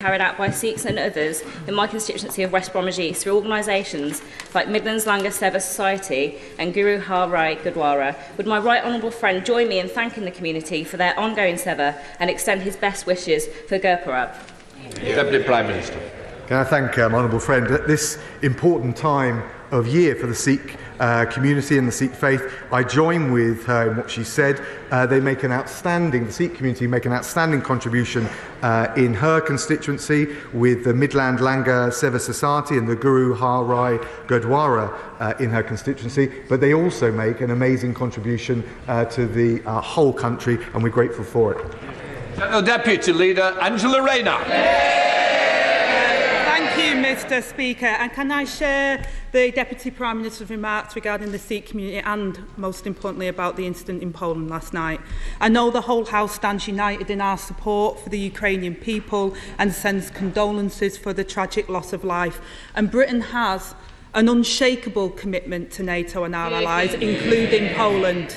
carried out by Sikhs and others in my constituency of West Bromwich East through organisations like Midlands Langar Seva Society and Guru Har Rai Gurdwara, would my right honourable friend join me in thanking the community for their ongoing seva and extend his best wishes for Gurpurab? Deputy Prime Minister. Can I thank my honourable friend at this important time of year for the Sikh community and the Sikh faith? I join with her in what she said. The Sikh community make an outstanding contribution in her constituency with the Midland Langar Seva Society and the Guru Har Rai Gurdwara in her constituency, but they also make an amazing contribution to the whole country, and we're grateful for it. General Deputy Leader Angela Rayner. Thank you, Mr. Speaker. And can I share the Deputy Prime Minister's remarks regarding the Sikh community and, most importantly, about the incident in Poland last night? I know the whole House stands united in our support for the Ukrainian people and sends condolences for the tragic loss of life. And Britain has an unshakable commitment to NATO and our allies, including Poland.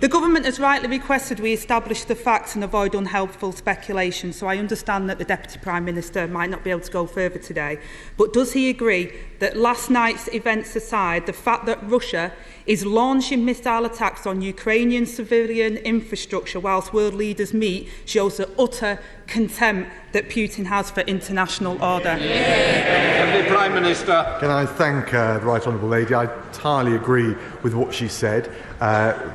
The government has rightly requested we establish the facts and avoid unhelpful speculation, so I understand that the Deputy Prime Minister might not be able to go further today. But does he agree that last night's events aside, the fact that Russia is launching missile attacks on Ukrainian civilian infrastructure whilst world leaders meet shows the utter contempt that Putin has for international order? Deputy Prime Minister. Can I thank the Right Honourable Lady? I entirely agree with what she said.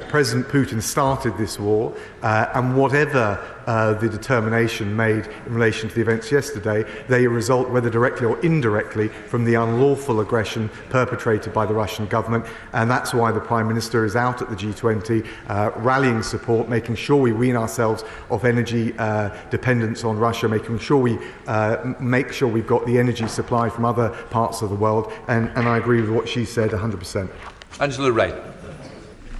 President Putin started this war, and whatever the determination made in relation to the events yesterday, they result, whether directly or indirectly, from the unlawful aggression perpetrated by the Russian government, and that's why the Prime Minister is out at the G20 rallying support, making sure we wean ourselves off energy dependence on Russia, making sure we make sure we've got the energy supply from other parts of the world, and I agree with what she said 100%. Angela Rayner.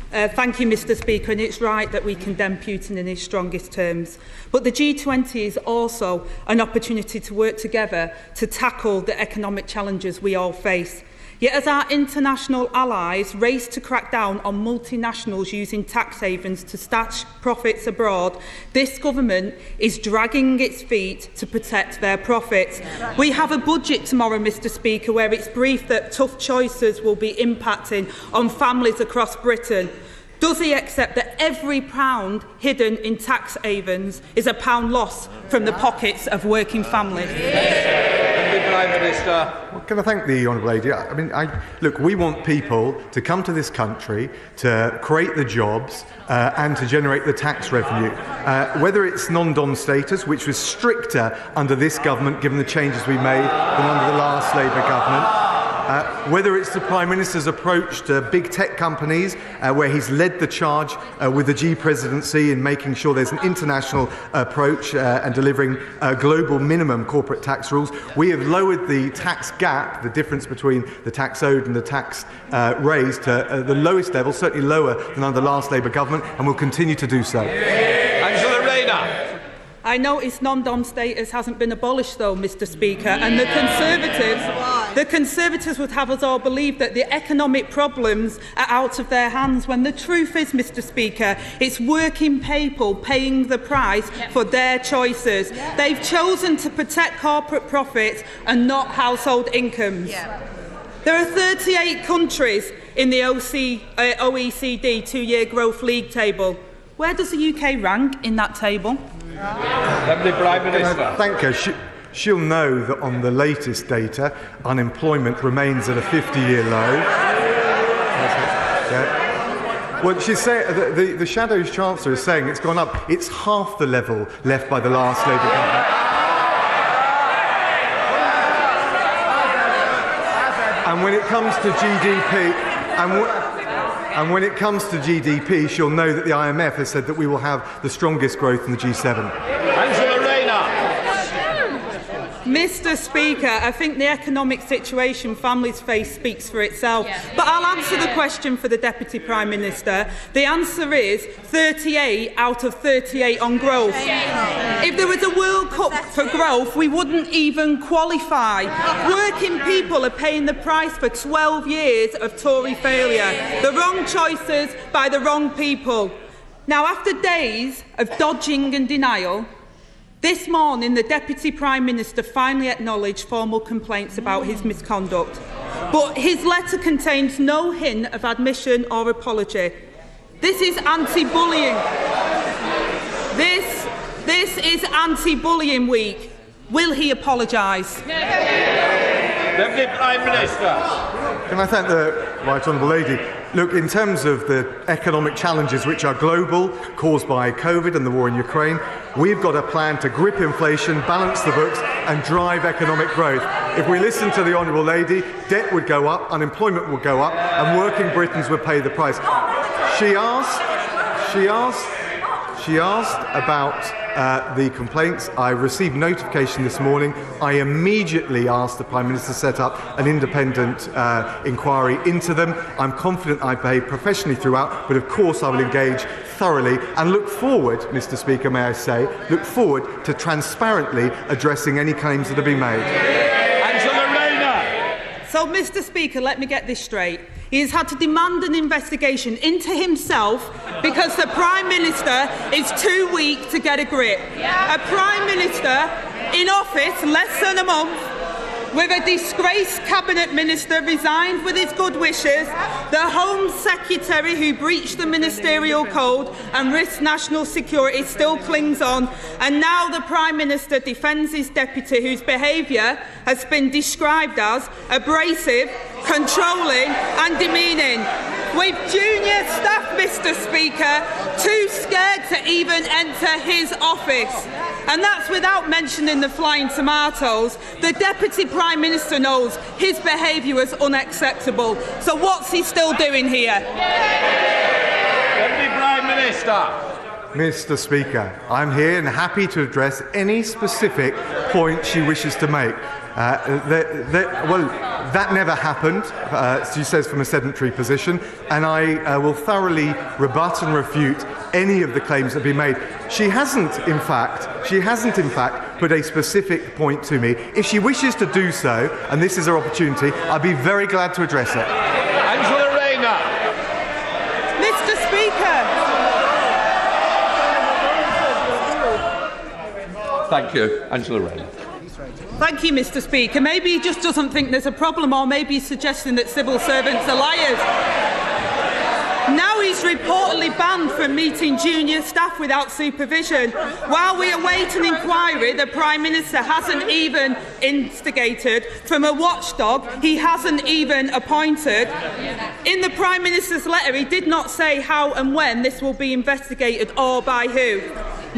Thank you, Mr. Speaker, and it's right that we condemn Putin in his strongest terms. But the G20 is also an opportunity to work together to tackle the economic challenges we all face. Yet as our international allies race to crack down on multinationals using tax havens to stash profits abroad, this government is dragging its feet to protect their profits. We have a budget tomorrow, Mr. Speaker, where it's briefed that tough choices will be impacting on families across Britain. Does he accept that every pound hidden in tax havens is a pound lost from the pockets of working families? Prime Minister. Well, can I thank the Honourable Lady? Look, we want people to come to this country to create the jobs and to generate the tax revenue. Whether it's non-dom status, which was stricter under this government given the changes we made than under the last Labour government, whether it's the Prime Minister's approach to big tech companies, where he's led the charge with the G presidency in making sure there's an international approach and delivering global minimum corporate tax rules. We have lowered the tax gap, the difference between the tax owed and the tax raised, to the lowest level, certainly lower than under the last Labour government, and will continue to do so. Angela Rayner. I notice non-dom status hasn't been abolished, though, Mr. Speaker, and the Conservatives would have us all believe that the economic problems are out of their hands, when the truth is, Mr. Speaker, it's working people paying the price for their choices. They've chosen to protect corporate profits and not household incomes. There are 38 countries in the OECD two-year growth league table. Where does the UK rank in that table? Deputy Prime Minister. Thank her. She'll know that on the latest data, unemployment remains at a 50-year low. Well, she's saying the Shadow's Chancellor is saying it's gone up. It's half the level left by the last Labour government. And when it comes to GDP, she'll know that the IMF has said that we will have the strongest growth in the G7. Angela Rayner. Mr. Speaker, I think the economic situation families face speaks for itself. But I'll answer the question for the Deputy Prime Minister. The answer is 38 out of 38 on growth. If there was a World Cup for growth, we wouldn't even qualify. Working people are paying the price for 12 years of Tory failure. The wrong choices by the wrong people. Now, after days of dodging and denial, This morning, the Deputy Prime Minister finally acknowledged formal complaints about his misconduct. But his letter contains no hint of admission or apology. This is anti-bullying. This is anti-bullying week. Will he apologise? Deputy Prime Minister. Can I thank the Right Honourable Lady? Look, in terms of the economic challenges which are global, caused by COVID and the war in Ukraine, we've got a plan to grip inflation, balance the books and drive economic growth. If we listen to the Honourable Lady, debt would go up, unemployment would go up and working Britons would pay the price. She asked about the complaints. I received notification this morning. I immediately asked the Prime Minister to set up an independent inquiry into them. I'm confident I behaved professionally throughout, but of course I will engage thoroughly and look forward, Mr. Speaker, may I say, look forward to transparently addressing any claims that have been made. Angela Rayner. So, Mr. Speaker, let me get this straight. He has had to demand an investigation into himself because the Prime Minister is too weak to get a grip. A Prime Minister in office less than a month, with a disgraced Cabinet Minister resigned with his good wishes, the Home Secretary who breached the ministerial code and risked national security still clings on, and now the Prime Minister defends his deputy whose behaviour has been described as abrasive, controlling and demeaning, with junior staff, Mr. Speaker, too scared to even enter his office. And that's without mentioning the flying tomatoes. The Deputy Prime Minister knows his behaviour was unacceptable. So what's he still doing here? Deputy Prime Minister. Mr. Speaker, I'm here and happy to address any specific point she wishes to make. That never happened, she says, from a sedentary position, and I will thoroughly rebut and refute any of the claims that have been made. She hasn't, in fact, put a specific point to me. If she wishes to do so, and this is her opportunity, I'd be very glad to address it. Angela Rayner. Mr. Speaker. Thank you, Angela Rayner. Thank you, Mr. Speaker. Maybe he just doesn't think there's a problem, or maybe he's suggesting that civil servants are liars. Now he's reportedly banned from meeting junior staff without supervision. While we await an inquiry the Prime Minister hasn't even instigated, from a watchdog he hasn't even appointed. In the Prime Minister's letter, he did not say how and when this will be investigated or by who.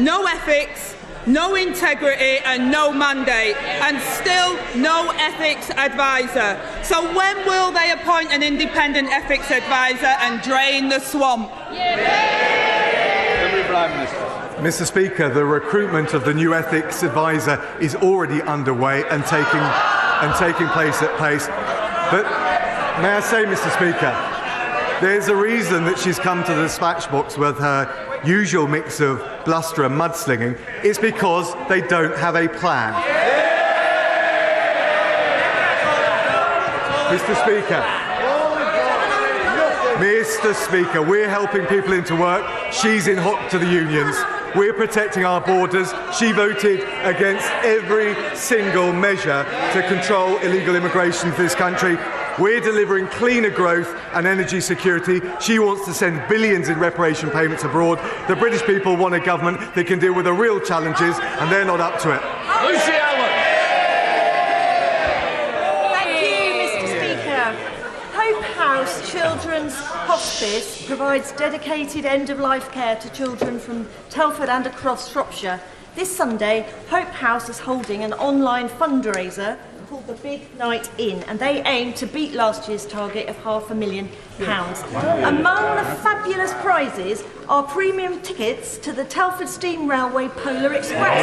No ethics, no integrity and no mandate, and still no ethics advisor. So when will they appoint an independent ethics advisor and drain the swamp? Mr. Speaker, the recruitment of the new ethics advisor is already underway and taking place at pace. But may I say, Mr. Speaker, there's a reason that she's come to the dispatch box with her usual mix of bluster and mudslinging. It's because they don't have a plan. Mr. Speaker, we're helping people into work. She's in hock to the unions. We're protecting our borders. She voted against every single measure to control illegal immigration for this country. We're delivering cleaner growth and energy security. She wants to send billions in reparation payments abroad. The British people want a government that can deal with the real challenges, and they're not up to it. Lucy Allen. Thank you, Mr. Speaker. Hope House Children's Hospice provides dedicated end-of-life care to children from Telford and across Shropshire. This Sunday, Hope House is holding an online fundraiser called the Big Night In, and they aim to beat last year's target of £500,000. Among the fabulous prizes are premium tickets to the Telford Steam Railway Polar Express.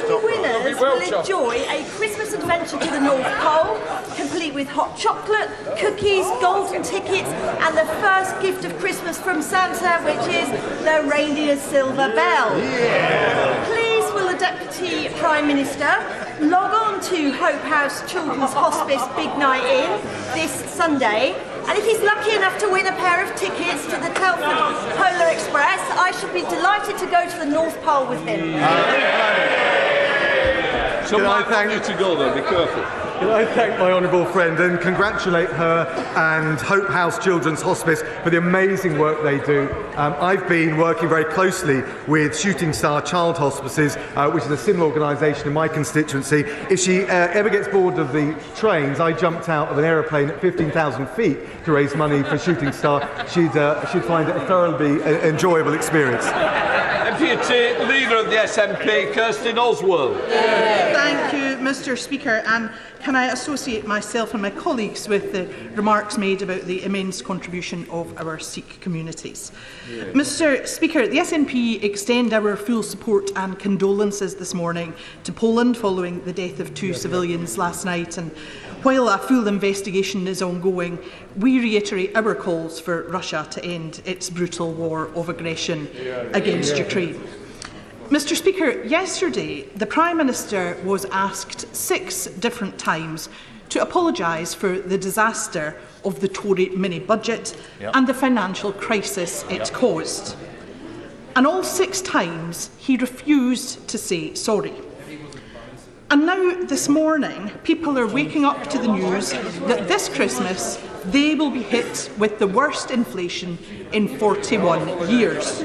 Lucky winners will enjoy a Christmas adventure to the North Pole, complete with hot chocolate, cookies, golden tickets, and the first gift of Christmas from Santa, which is the reindeer's silver bell. Please will the Deputy Prime Minister log on to Hope House Children's Hospice Big Night In this Sunday And if he's lucky enough to win a pair of tickets to the Telford Polar Express, I shall be delighted to go to the North Pole with him. So I want you to go there, be careful. Can I thank my honourable friend and congratulate her and Hope House Children's Hospice for the amazing work they do. I've been working very closely with Shooting Star Child Hospices, which is a similar organisation in my constituency. If she ever gets bored of the trains, I jumped out of an aeroplane at 15,000 feet to raise money for Shooting Star. She'd find it a thoroughly enjoyable experience. Deputy Leader of the SNP, Kirsten Oswald. Thank you, Mr. Speaker. And can I associate myself and my colleagues with the remarks made about the immense contribution of our Sikh communities? Mr. Speaker, the SNP extend our full support and condolences this morning to Poland following the death of two civilians last night. And while a full investigation is ongoing, we reiterate our calls for Russia to end its brutal war of aggression against Ukraine. Mr. Speaker, yesterday the Prime Minister was asked 6 different times to apologise for the disaster of the Tory mini-budget and the financial crisis it caused. And all 6 times he refused to say sorry. And now, this morning, people are waking up to the news that this Christmas they will be hit with the worst inflation in 41 years.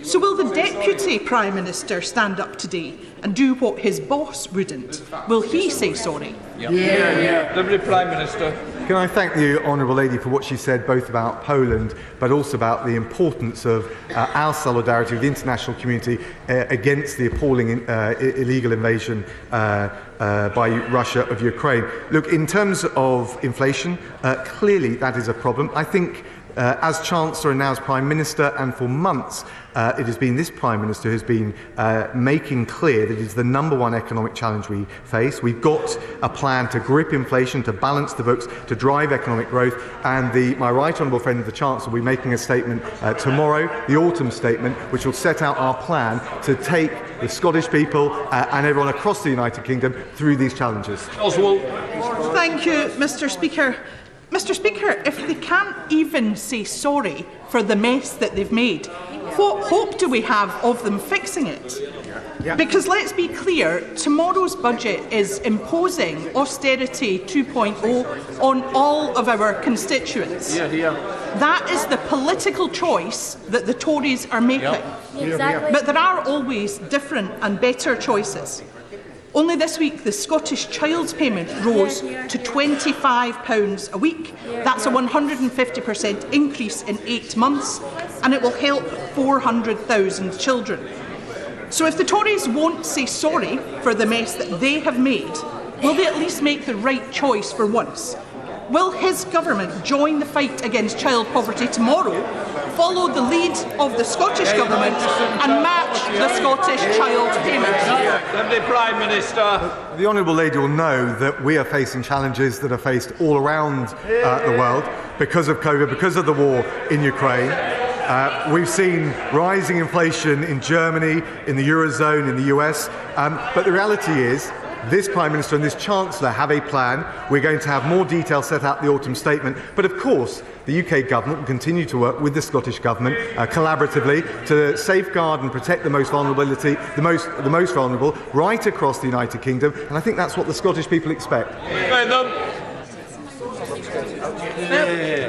So will the Deputy Prime Minister stand up today and do what his boss wouldn't? Will he say sorry? Deputy Prime Minister. Can I thank the Honourable Lady for what she said, both about Poland, but also about the importance of our solidarity with the international community against the appalling illegal invasion by Russia of Ukraine. Look, in terms of inflation, clearly that is a problem. I think as Chancellor and now as Prime Minister, and for months, it has been this Prime Minister who has been making clear that it is the #1 economic challenge we face. We've got a plan to grip inflation, to balance the books, to drive economic growth, and my right honourable friend the Chancellor will be making a statement tomorrow, the autumn statement, which will set out our plan to take the Scottish people and everyone across the United Kingdom through these challenges. Oswald. Thank you, Mr. Speaker. Mr. Speaker, if they can't even say sorry for the mess that they've made, what hope do we have of them fixing it? Because let's be clear, tomorrow's budget is imposing austerity 2.0 on all of our constituents. That is the political choice that the Tories are making. But there are always different and better choices. Only this week, the Scottish Child's Payment rose to £25 a week. That's a 150% increase in 8 months, and it will help 400,000 children. So if the Tories won't say sorry for the mess that they have made, will they at least make the right choice for once? Will his government join the fight against child poverty tomorrow, follow the lead of the Scottish Government and match the Scottish Child Payment? Deputy Prime Minister. The Honourable Lady will know that we are facing challenges that are faced all around the world because of COVID, because of the war in Ukraine. We've seen rising inflation in Germany, in the Eurozone, in the US, but the reality is this Prime Minister and this Chancellor have a plan. We're going to have more details set out in the autumn statement. But of course, the UK Government will continue to work with the Scottish Government collaboratively to safeguard and protect the most vulnerable right across the United Kingdom. And I think that's what the Scottish people expect.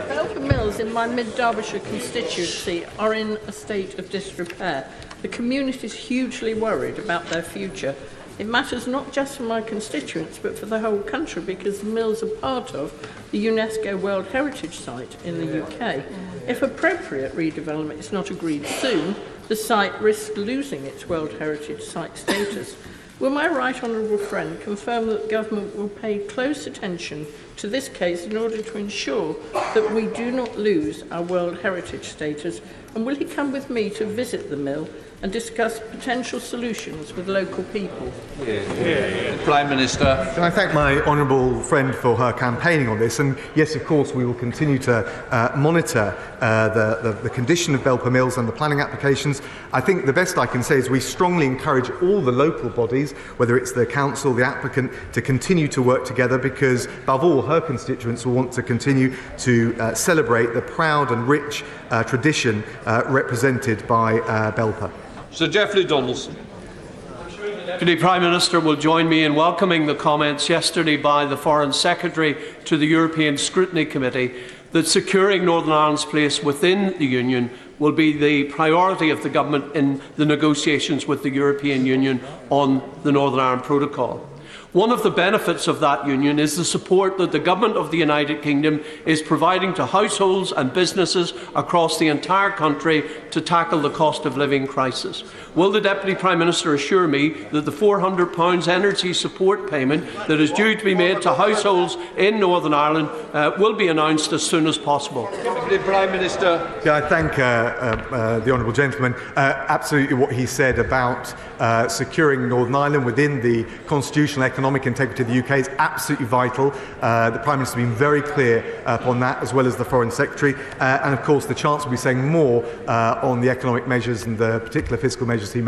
Belford Mills in my mid-Derbyshire constituency are in a state of disrepair. The community is hugely worried about their future. It matters not just for my constituents but for the whole country because the mills are part of the UNESCO World Heritage Site in the UK. If appropriate redevelopment is not agreed soon, the site risks losing its World Heritage Site status. Will my right honourable friend confirm that the government will pay close attention to this case in order to ensure that we do not lose our World Heritage status? And will he come with me to visit the mill and discuss potential solutions with local people. Prime Minister. Can I thank my honourable friend for her campaigning on this? And yes, of course, we will continue to monitor the condition of Belper Mills and the planning applications. I think the best I can say is we strongly encourage all the local bodies, whether it's the council, the applicant, to continue to work together because, above all, her constituents will want to continue to celebrate the proud and rich tradition represented by Belper. Sir Geoffrey Donaldson. The Prime Minister will join me in welcoming the comments yesterday by the Foreign Secretary to the European Scrutiny Committee that securing Northern Ireland's place within the Union will be the priority of the Government in the negotiations with the European Union on the Northern Ireland Protocol. One of the benefits of that union is the support that the Government of the United Kingdom is providing to households and businesses across the entire country to tackle the cost of living crisis. Will the Deputy Prime Minister assure me that the £400 energy support payment that is due to be made to households in Northern Ireland will be announced as soon as possible? Deputy Prime Minister. Yeah, I thank the honourable gentleman. Absolutely what he said about securing Northern Ireland within the constitutional economic integrity of the UK is absolutely vital. The Prime Minister has been very clear upon that, as well as the Foreign Secretary. And of course, the Chancellor will be saying more on the economic measures and the particular fiscal measures he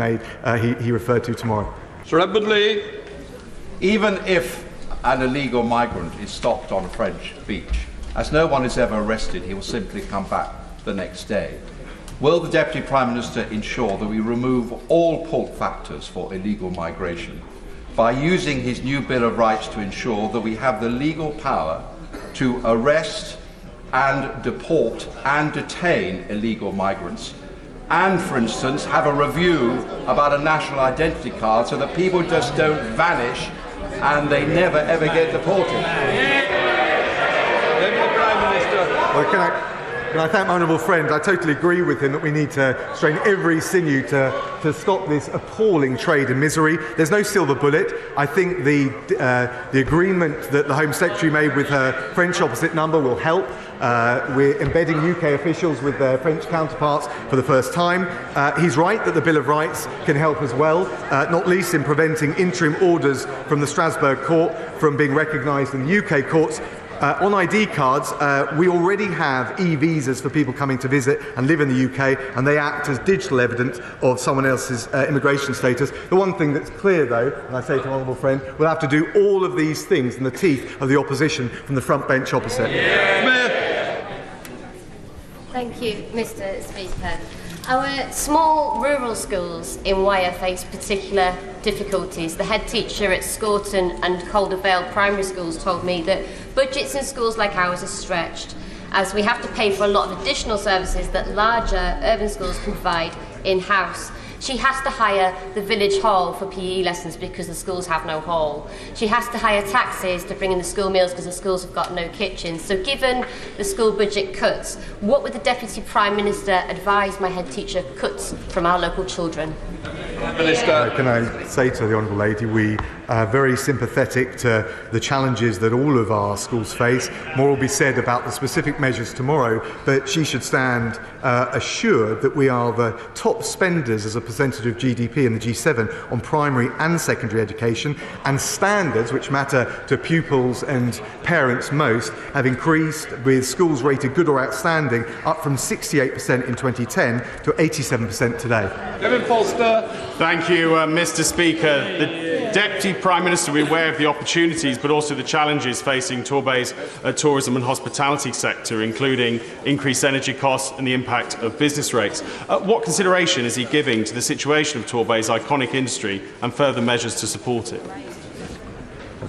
referred to tomorrow. Sir Edmund Lee. Even if an illegal migrant is stopped on a French beach, as no one is ever arrested, he will simply come back the next day. Will the Deputy Prime Minister ensure that we remove all pull factors for illegal migration by using his new Bill of Rights to ensure that we have the legal power to arrest and deport and detain illegal migrants, and, for instance, have a review about a national identity card so that people just don't vanish and they never ever get deported? Prime Minister. Well, can I thank my honourable friend? I totally agree with him that we need to strain every sinew to stop this appalling trade in misery. There's no silver bullet. I think the agreement that the Home Secretary made with her French opposite number will help. We're embedding UK officials with their French counterparts for the first time. He's right that the Bill of Rights can help as well, not least in preventing interim orders from the Strasbourg court from being recognised in the UK courts. On ID cards, we already have e-visas for people coming to visit and live in the UK, and they act as digital evidence of someone else's immigration status. The one thing that's clear, though, and I say to my honourable friend, we'll have to do all of these things in the teeth of the opposition from the front bench opposite. Thank you, Mr. Speaker. Our small rural schools in Wyre face particular difficulties. The head teacher at Scorton and Calder Vale primary schools told me that budgets in schools like ours are stretched, as we have to pay for a lot of additional services that larger urban schools can provide in-house. She has to hire the village hall for PE lessons because the schools have no hall. She has to hire taxis to bring in the school meals because the schools have got no kitchens. So given the school budget cuts, what would the Deputy Prime Minister advise my head teacher cuts from our local children? Minister. Can I say to the Honourable Lady, we are very sympathetic to the challenges that all of our schools face. More will be said about the specific measures tomorrow, but she should stand assured that we are the top spenders as a percentage of GDP in the G7 on primary and secondary education, and standards, which matter to pupils and parents most, have increased, with schools rated good or outstanding up from 68% in 2010 to 87% today. Kevin Foster. Thank you, Mr. Speaker. The Deputy Prime Minister will be aware of the opportunities but also the challenges facing Torbay's tourism and hospitality sector, including increased energy costs and the impact of business rates. What consideration is he giving to the situation of Torbay's iconic industry and further measures to support it?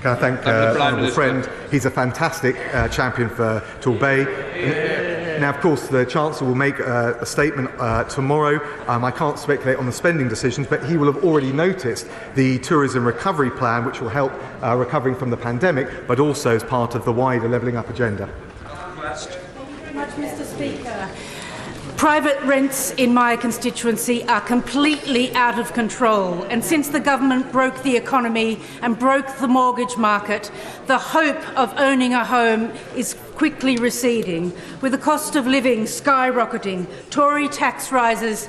Can I thank the honourable friend? He's a fantastic champion for Torbay. Now, of course, the Chancellor will make a statement tomorrow. I can't speculate on the spending decisions, but he will have already noticed the tourism recovery plan, which will help recovering from the pandemic, but also as part of the wider levelling up agenda. Much, Mr. Speaker. Private rents in my constituency are completely out of control, and since the government broke the economy and broke the mortgage market, the hope of owning a home is quickly receding, with the cost of living skyrocketing, Tory tax rises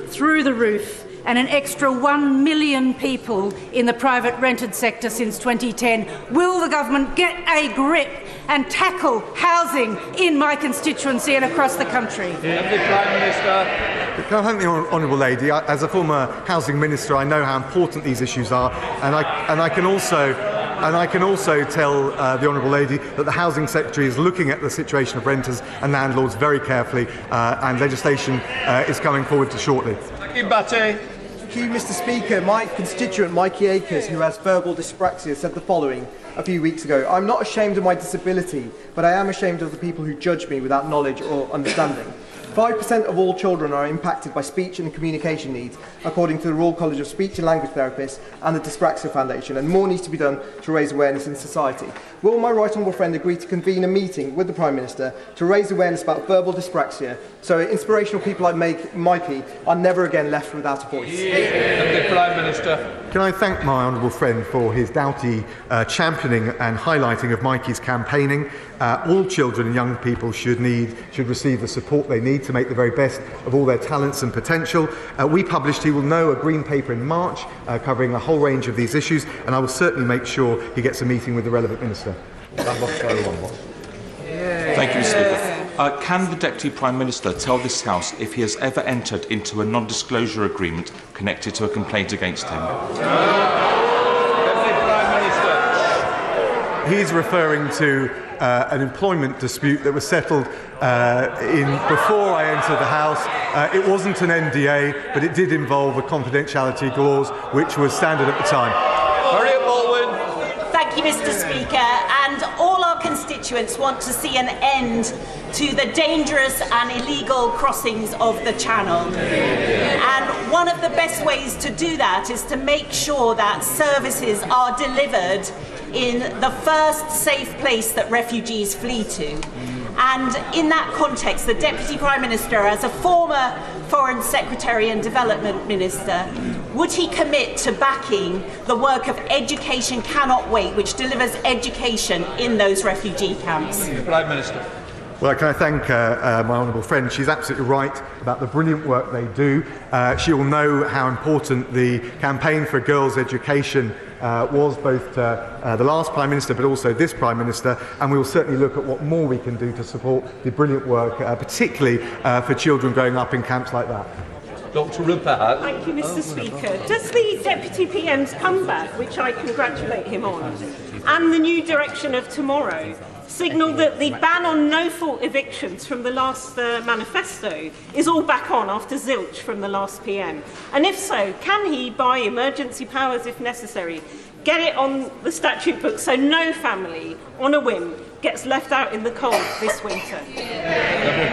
through the roof, and an extra 1 million people in the private rented sector since 2010. Will the government get a grip and tackle housing in my constituency and across the country? Deputy Prime Minister. Can I thank the honourable lady? As a former housing minister, I know how important these issues are, and I can also tell the honourable lady that the Housing Secretary is looking at the situation of renters and landlords very carefully, and legislation is coming forward shortly. Thank you, Batty. Thank you, Mr. Speaker. My constituent, Mikey Akers, who has verbal dyspraxia, said the following a few weeks ago: "I'm not ashamed of my disability, but I am ashamed of the people who judge me without knowledge or understanding." 5% of all children are impacted by speech and communication needs, according to the Royal College of Speech and Language Therapists and the Dyspraxia Foundation, and more needs to be done to raise awareness in society. Will my right honourable friend agree to convene a meeting with the Prime Minister to raise awareness about verbal dyspraxia, so inspirational people like Mikey are never again left without a voice? The Prime Minister. Can I thank my honourable friend for his doughty championing and highlighting of Mikey's campaigning. All children and young people should receive the support they need to make the very best of all their talents and potential. We published, he will know, a green paper in March covering a whole range of these issues, and I will certainly make sure he gets a meeting with the relevant minister. Thank you, Mr. Speaker. Can the Deputy Prime Minister tell this House if he has ever entered into a non-disclosure agreement connected to a complaint against him? Deputy Prime Minister. He's referring to an employment dispute that was settled before I entered the House. It wasn't an NDA, but it did involve a confidentiality clause, which was standard at the time. Thank you, Mr. Speaker. And all our constituents want to see an end to the dangerous and illegal crossings of the Channel. And one of the best ways to do that is to make sure that services are delivered in the first safe place that refugees flee to. And in that context, the Deputy Prime Minister, as a former Foreign Secretary and Development Minister, would he commit to backing the work of Education Cannot Wait, which delivers education in those refugee camps? Prime Minister. Well, can I thank my honourable friend? She's absolutely right about the brilliant work they do. She will know how important the campaign for girls' education was, both the last Prime Minister but also this Prime Minister, and we will certainly look at what more we can do to support the brilliant work, particularly for children growing up in camps like that. Dr. Rupert. Thank you, Mr. Speaker. Does the Deputy PM's comeback, which I congratulate him on, and the new direction of tomorrow signal that the ban on no-fault evictions from the last manifesto is all back on after zilch from the last PM? And if so, can he, by emergency powers if necessary, get it on the statute book so no family, on a whim, gets left out in the cold this winter?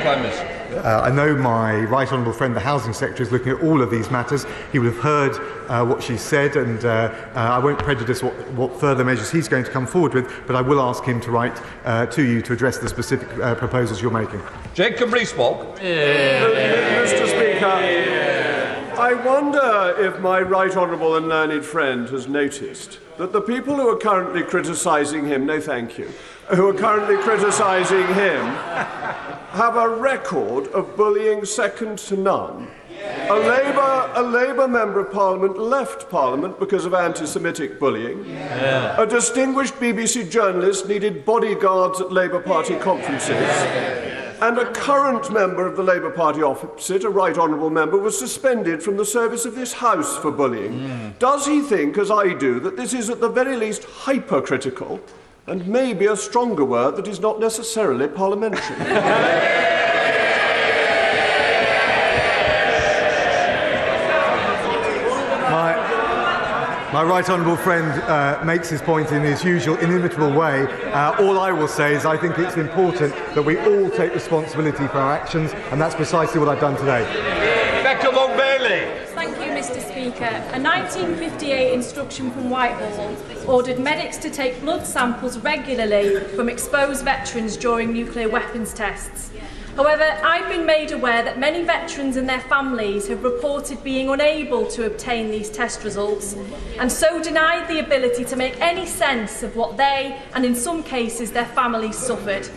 Prime Minister. I know my right honourable friend, the Housing Secretary, is looking at all of these matters. He would have heard what she said, and I won't prejudice what further measures he's going to come forward with, but I will ask him to write to you to address the specific proposals you're making. Jacob Rees-Mogg. Mr. Speaker, I wonder if my right honourable and learned friend has noticed that the people who are currently criticising him, no thank you, who are currently criticising him have a record of bullying second to none. A Labour Member of Parliament left Parliament because of anti-Semitic bullying. A distinguished BBC journalist needed bodyguards at Labour Party conferences. And a current member of the Labour Party opposite, a right honourable member, was suspended from the service of this House for bullying. Does he think, as I do, that this is at the very least hypercritical, and maybe a stronger word that is not necessarily parliamentary? My right honourable friend makes his point in his usual inimitable way. All I will say is I think it's important that we all take responsibility for our actions, and that's precisely what I've done today. Becca Long-Bailey. Thank you, Mr. Speaker. A 1958 instruction from Whitehall ordered medics to take blood samples regularly from exposed veterans during nuclear weapons tests. However, I've been made aware that many veterans and their families have reported being unable to obtain these test results, and so denied the ability to make any sense of what they, and in some cases their families, suffered.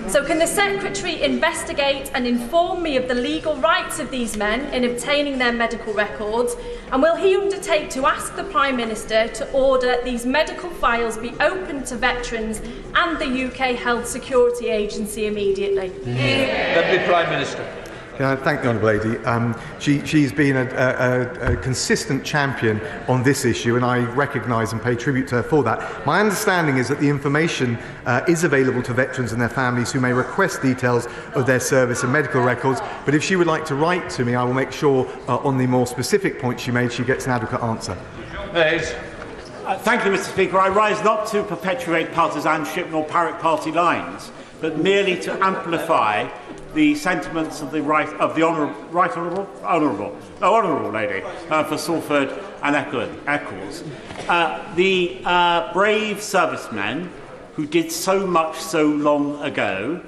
So can the Secretary investigate and inform me of the legal rights of these men in obtaining their medical records? And will he undertake to ask the Prime Minister to order these medical files be opened to veterans and the UK Health Security Agency immediately? Deputy Prime Minister. Thank the Honourable Lady. She's been a consistent champion on this issue, and I recognise and pay tribute to her for that. My understanding is that the information is available to veterans and their families who may request details of their service and medical records, but if she would like to write to me, I will make sure on the more specific points she made, she gets an adequate answer. Thank you, Mr. Speaker. I rise not to perpetuate partisanship nor parrot party lines, but merely to amplify the sentiments of the honourable lady for Salford and Eccles. The brave servicemen who did so much so long ago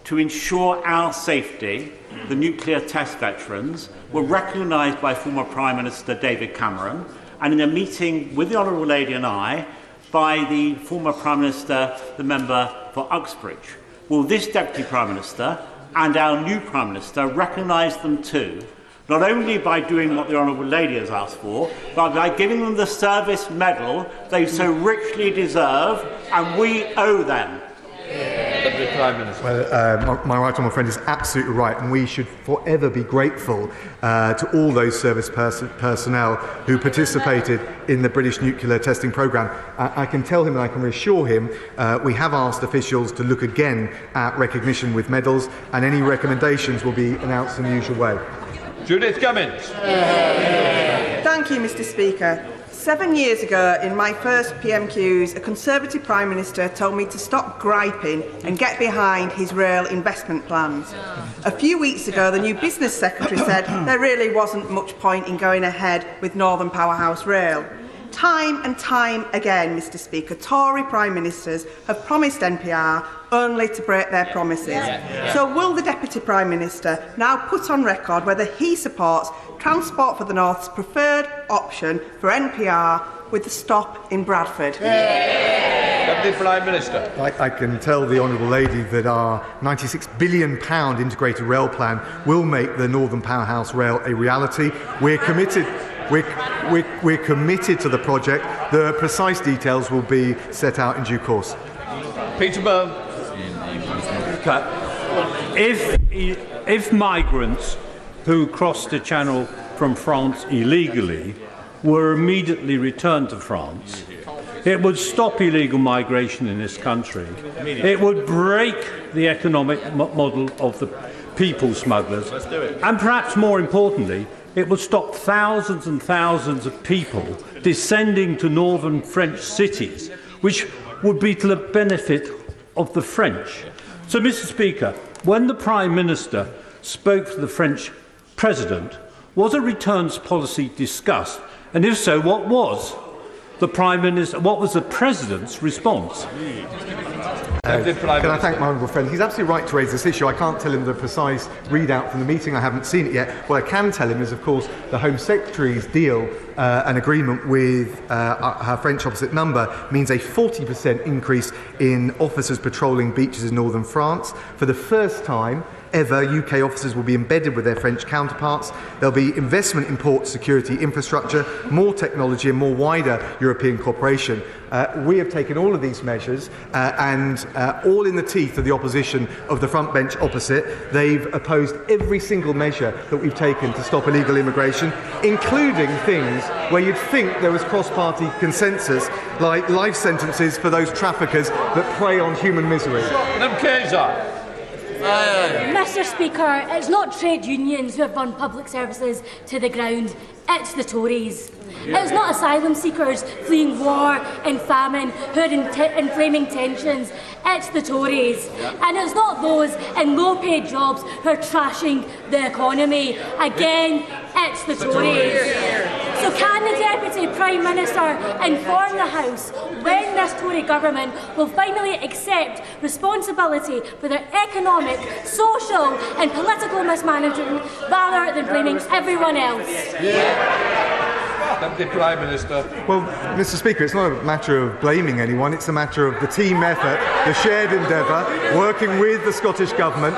to ensure our safety, the nuclear test veterans, were recognised by former Prime Minister David Cameron, and in a meeting with the honourable lady and I, by the former Prime Minister, the member for Uxbridge. Will this Deputy Prime Minister and our new Prime Minister recognise them too, not only by doing what the Honourable Lady has asked for, but by giving them the service medal they so richly deserve, and we owe them? Deputy Prime Minister. Well, my right honourable friend is absolutely right, and we should forever be grateful to all those service personnel who participated in the British nuclear testing programme. I can tell him and I can reassure him we have asked officials to look again at recognition with medals, and any recommendations will be announced in the usual way. Judith Cummins. Thank you, Mr. Speaker. 7 years ago, in my first PMQs, a Conservative Prime Minister told me to stop griping and get behind his rail investment plans. A few weeks ago, the new Business Secretary said there really wasn't much point in going ahead with Northern Powerhouse Rail. Time and time again, Mr. Speaker, Tory Prime Ministers have promised NPR only to break their promises. So will the Deputy Prime Minister now put on record whether he supports Transport for the North's preferred option for NPR with the stop in Bradford? Deputy Prime Minister. I can tell the Honourable Lady that our £96 billion integrated rail plan will make the Northern Powerhouse Rail a reality. We're committed. We're committed to the project. The precise details will be set out in due course. Peter Byrne. If migrants who crossed the Channel from France illegally were immediately returned to France, it would stop illegal migration in this country. It would break the economic model of the people smugglers. Let's do it. And perhaps more importantly, it would stop thousands and thousands of people descending to northern French cities, which would be to the benefit of the French. So, Mr. Speaker, when the Prime Minister spoke to the French President, was a returns policy discussed? And if so, what was the Prime Minister? What was the President's response? Can I thank my honourable friend? He's absolutely right to raise this issue. I can't tell him the precise readout from the meeting. I haven't seen it yet. What I can tell him is, of course, the Home Secretary's deal, an agreement with her French opposite number, means a 40% increase in officers patrolling beaches in northern France. For the first time ever, UK officers will be embedded with their French counterparts. There'll be investment in port security infrastructure, more technology and more wider European cooperation. We have taken all of these measures and all in the teeth of the opposition of the front bench opposite. They've opposed every single measure that we've taken to stop illegal immigration, including things where you'd think there was cross-party consensus, like life sentences for those traffickers that prey on human misery. Mr. Speaker, it's not trade unions who have run public services to the ground, it's the Tories. It's not asylum seekers fleeing war and famine who are inflaming tensions, it's the Tories. And it's not those in low-paid jobs who are trashing the economy. Again, it's the Tories. So can the Deputy Prime Minister inform the House when this Tory government will finally accept responsibility for their economic, social and political mismanagement rather than blaming everyone else? Deputy Prime Minister. Well, Mr. Speaker, it's not a matter of blaming anyone, it's a matter of the team effort, the shared endeavour, working with the Scottish Government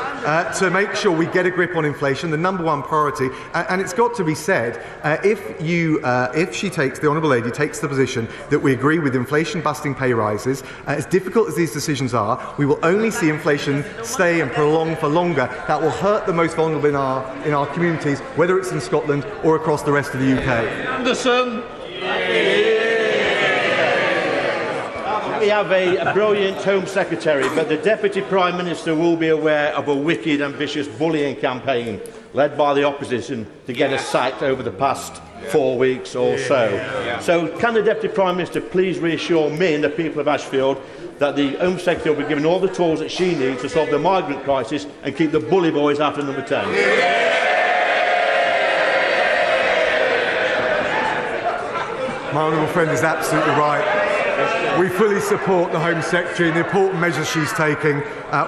to make sure we get a grip on inflation, the number one priority. And it's got to be said, if she takes, the Honourable Lady takes the position that we agree with inflation-busting pay rises, as difficult as these decisions are, we will only see inflation stay and prolong for longer. That will hurt the most vulnerable in our communities, whether it's in Scotland or across the rest of the UK. Anderson. We have a brilliant Home Secretary, but the Deputy Prime Minister will be aware of a wicked, ambitious bullying campaign led by the opposition to get us sacked over the past 4 weeks or so. So can the Deputy Prime Minister please reassure me and the people of Ashfield that the Home Secretary will be given all the tools that she needs to solve the migrant crisis and keep the bully boys out of number 10? My honourable friend is absolutely right. We fully support the Home Secretary and the important measures she's taking,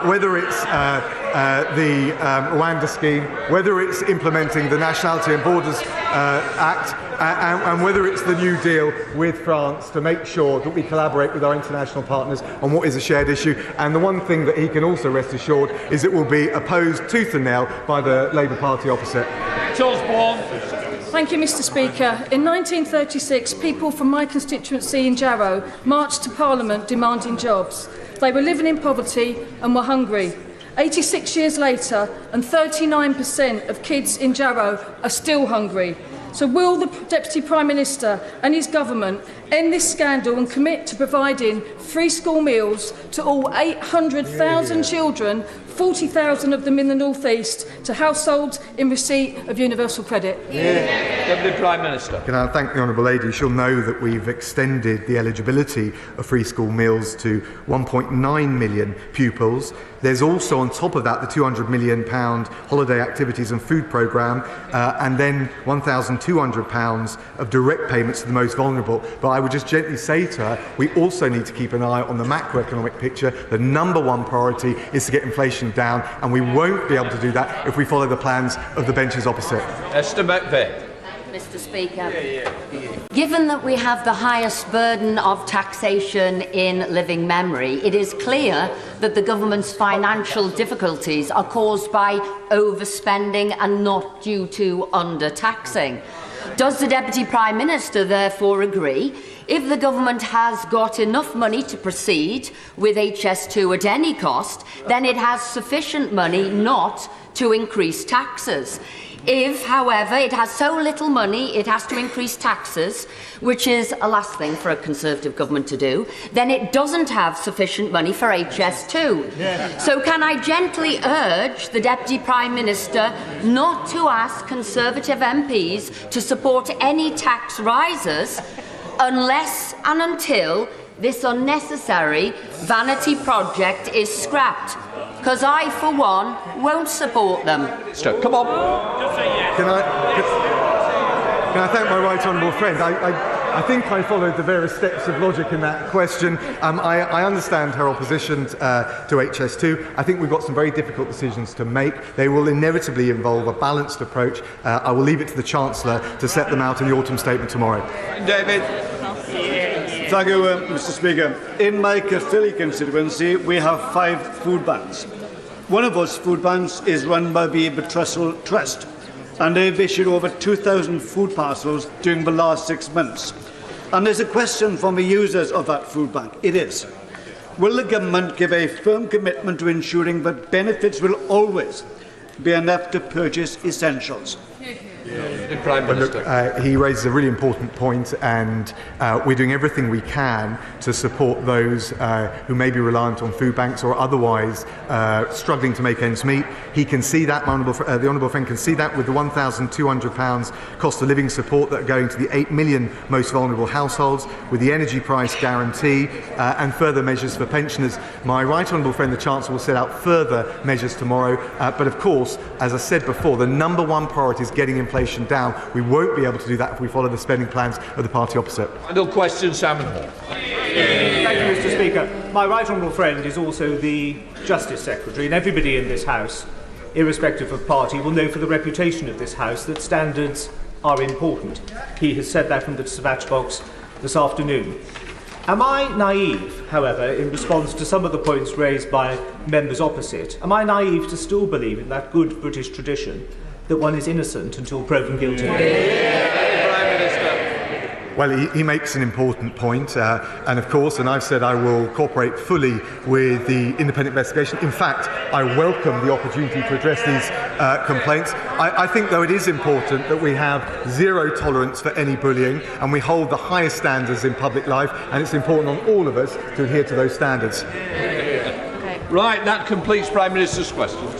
whether it's the Rwanda scheme, whether it's implementing the Nationality and Borders Act, and whether it's the New Deal with France to make sure that we collaborate with our international partners on what is a shared issue. And the one thing that he can also rest assured is it will be opposed tooth and nail by the Labour Party opposite. Charles Bourne. Thank you, Mr. Speaker. In 1936, people from my constituency in Jarrow marched to Parliament demanding jobs. They were living in poverty and were hungry. 86 years later, and 39% of kids in Jarrow are still hungry. So will the Deputy Prime Minister and his government end this scandal and commit to providing free school meals to all 800,000 children, 40,000 of them in the North East, to households in receipt of universal credit? Deputy Prime Minister. Can I thank the Honourable Lady? She'll know that we've extended the eligibility of free school meals to 1.9 million pupils. There's also, on top of that, the £200 million holiday activities and food programme, and then £1,200 of direct payments to the most vulnerable. But I would just gently say to her, we also need to keep an eye on the macroeconomic picture. The number one priority is to get inflation down, and we won't be able to do that if we follow the plans of the benches opposite. Esther McVeigh. Mr. Speaker, given that we have the highest burden of taxation in living memory, it is clear that the government's financial difficulties are caused by overspending and not due to under-taxing. Does the Deputy Prime Minister therefore agree, if the government has got enough money to proceed with HS2 at any cost, then it has sufficient money not to increase taxes? If, however, it has so little money it has to increase taxes, which is a last thing for a Conservative government to do, then it doesn't have sufficient money for HS2. So can I gently urge the Deputy Prime Minister not to ask Conservative MPs to support any tax rises unless and until this unnecessary vanity project is scrapped? Because I, for one, won't support them. Come on. Can I thank my right honourable friend? I think I followed the various steps of logic in that question. I understand her opposition to HS2. I think we've got some very difficult decisions to make. They will inevitably involve a balanced approach. I will leave it to the Chancellor to set them out in the autumn statement tomorrow. David. Thank you, Mr. Speaker. In my Castelli constituency, we have 5 food banks. One of those food banks is run by the Betrussell Trust, and they've issued over 2,000 food parcels during the last 6 months. And there's a question from the users of that food bank. It is, will the government give a firm commitment to ensuring that benefits will always be enough to purchase essentials? Prime Minister. Look, he raises a really important point, and we're doing everything we can to support those who may be reliant on food banks or otherwise struggling to make ends meet. He can see that, the honourable friend can see that with the £1,200 cost of living support that are going to the 8 million most vulnerable households, with the energy price guarantee and further measures for pensioners. My right honourable friend, the Chancellor, will set out further measures tomorrow. But of course, as I said before, the number one priority is getting inflation down. We won't be able to do that if we follow the spending plans of the party opposite. Final question, Salmon Hall. Thank you, Mr. Speaker. My right honourable friend is also the Justice Secretary, and everybody in this House, irrespective of party, will know for the reputation of this House that standards are important. He has said that from the dispatch box this afternoon. Am I naive, however, in response to some of the points raised by members opposite? Am I naive to still believe in that good British tradition that one is innocent until proven guilty? Well, he makes an important point, and of course, and I've said I will cooperate fully with the independent investigation. In fact, I welcome the opportunity to address these complaints. I think, though, it is important that we have zero tolerance for any bullying, and we hold the highest standards in public life, and it's important on all of us to adhere to those standards. Right, that completes Prime Minister's questions.